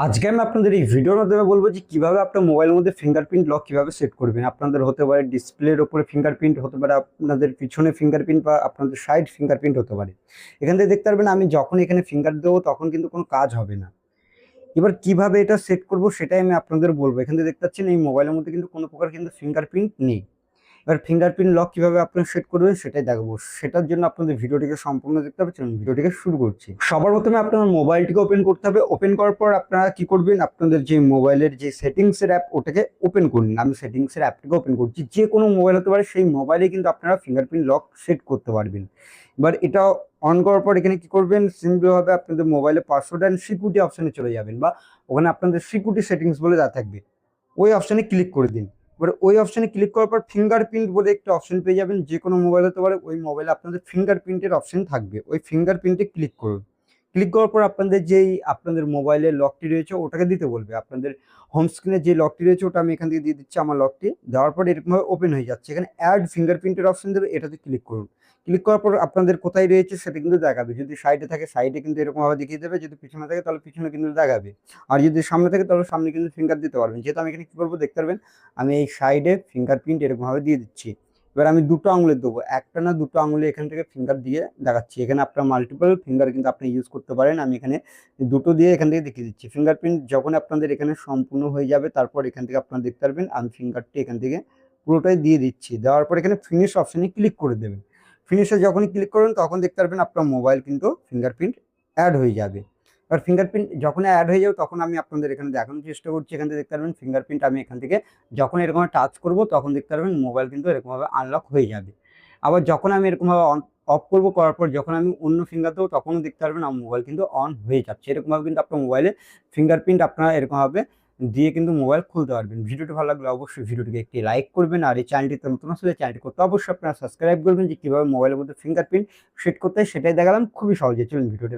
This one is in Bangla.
আজকে আমি আপনাদের এই ভিডিওর মাধ্যমে বলবো যে কিভাবে আপনার মোবাইলের মধ্যে ফিঙ্গারপ্রিন্ট লক কিভাবে সেট করবেন। আপনাদের হতে পারে ডিসপ্লের ওপরে ফিঙ্গারপ্রিন্ট, হতে পারে আপনাদের পিছনে ফিঙ্গারপ্রিন্ট, বা আপনাদের সাইড ফিঙ্গারপ্রিন্ট হতে পারে। এখান থেকে দেখতে পারবেন আমি যখন এখানে ফিঙ্গার দেবো তখন কিন্তু কোনো কাজ হবে না। এবার কিভাবে এটা সেট করব সেটাই আমি আপনাদের বলবো। এখান থেকে দেখতে পাচ্ছেন এই মোবাইলের মধ্যে কিন্তু কোনো প্রকার কিন্তু ফিঙ্গারপ্রিন্ট নেই। এবার ফিঙ্গারপ্রিন্ট লক কিভাবে আপনারা সেট করবেন সেটাই দেখাবো। সেটার জন্য আপনাদের ভিডিওটিকে সম্পূর্ণ দেখতে হবে। চলুন ভিডিওটিকে শুরু করছি। সবার প্রথমে আপনার মোবাইলটিকে ওপেন করতে হবে। ওপেন করার পর আপনারা কি করবেন, আপনাদের যে মোবাইলের যে সেটিংসের অ্যাপ ওটাকে ওপেন করুন। আমি সেটিংসের অ্যাপটিকে ওপেন করছি। যে কোনো মোবাইল হতে পারে, সেই মোবাইলে কিন্তু আপনারা ফিঙ্গারপ্রিন্ট লক সেট করতে পারবেন। এবার এটা অন করার পর এখানে কি করবেন, সিম্পলভাবে আপনাদের মোবাইলে পাসওয়ার্ড অ্যান্ড সিকিউরিটি অপশনে চলে যাবেন, বা ওখানে আপনাদের সিকিউরিটি সেটিংস বলে যা থাকবে ওই অপশনে ক্লিক করে দিন। এবার ওই অপশনে ক্লিক করার পর ফিঙ্গারপ্রিন্ট বলে একটা অপশন পেয়ে যাবেন। যে কোনো মোবাইল হতে পারে, ওই মোবাইলে আপনাদের ফিঙ্গারপ্রিন্টের অপশন থাকবে। ওই ফিঙ্গারপ্রিন্টে ক্লিক করুন। ক্লিক করার পর আপনাদের যেই আপনাদের মোবাইলের লকটি রয়েছে ওটাকে দিতে বলবে। আপনাদের হোম স্ক্রিনে যে লকটি রয়েছে ওটা আমি এখান থেকে দিয়ে দিচ্ছি। আমার লকটি দেওয়ার পর এরকমভাবে ওপেন হয়ে যাচ্ছে। এখানে অ্যাড ফিঙ্গারপ্রিন্টের অপশন দেবে, এটাতে ক্লিক করুন। ক্লিক করার পর আপনাদের কোথায় রয়েছে সেটা কিন্তু দেখাবে। যদি সাইডে থাকে সাইডে কিন্তু এরকমভাবে দেখিয়ে দেবে, যদি পিছনে থাকে তাহলে পিছনে কিন্তু দেখাবে। আর যদি সামনে থাকে তাহলে সামনে কিন্তু ফিঙ্গার দিতে পারবেন। যেহেতু আমি এখানে কি করবো দেখতে পারবেন, আমি এই সাইডে ফিঙ্গারপ্রিন্ট এরকমভাবে দিয়ে দিচ্ছি। এবার আমি দুটো আঙুলে দেবো, একটা না দুটো আঙুলে এখান থেকে ফিঙ্গার দিয়ে দেখাচ্ছি। এখানে আপনার মাল্টিপল ফিঙ্গার কিন্তু আপনি ইউজ করতে পারেন। আমি এখানে দুটো দিয়ে এখান থেকে দেখিয়ে দিচ্ছি। ফিঙ্গারপ্রিন্ট যখন আপনাদের এখানে সম্পূর্ণ হয়ে যাবে তারপর এখান থেকে আপনারা দেখতে পারবেন আমি ফিঙ্গারটি এখান থেকে পুরোটাই দিয়ে দিচ্ছি। দেওয়ার পর এখানে ফিনিশ অপশনে ক্লিক করে দেবেন। ফিনিশে যখনই ক্লিক করবেন তখন দেখতে পারবেন আপনার মোবাইল কিন্তু ফিঙ্গারপ্রিন্ট অ্যাড হয়ে যাবে। এবার ফিঙ্গারপ্রিন্ট যখন অ্যাড হয়ে যাবে তখন আমি আপনাদের এখানে দেখানোর চেষ্টা করছি। এখান থেকে দেখতে পারবেন ফিঙ্গারপ্রিন্ট আমি এখান থেকে যখন এরকম টাচ করব তখন দেখতে পারবেন মোবাইল কিন্তু এরকমভাবে আনলক হয়ে যাবে। আবার যখন আমি এরকমভাবে অফ করবো, করার পর যখন আমি অন্য ফিঙ্গার দেবো তখনও দেখতে পারবেন আমার মোবাইল কিন্তু অন হয়ে যাচ্ছে। এরকমভাবে কিন্তু আপনার মোবাইলে ফিঙ্গারপ্রিন্ট আপনারা এরকমভাবে দিয়ে কিন্তু মোবাইল খুলতে পারবেন। ভিডিওটি ভালো লাগলে অবশ্যই ভিডিওটিকে একটি লাইক করবেন। আর এই চ্যানেলটিতে নতুন আসলে চ্যানেলটি করতে অবশ্যই আপনারা সাবস্ক্রাইব করবেন। যে কীভাবে মোবাইলের মধ্যে ফিঙ্গারপ্রিন্ট সেট করতে হয় সেটাই দেখালাম খুবই সহজে। চলুন ভিডিওটি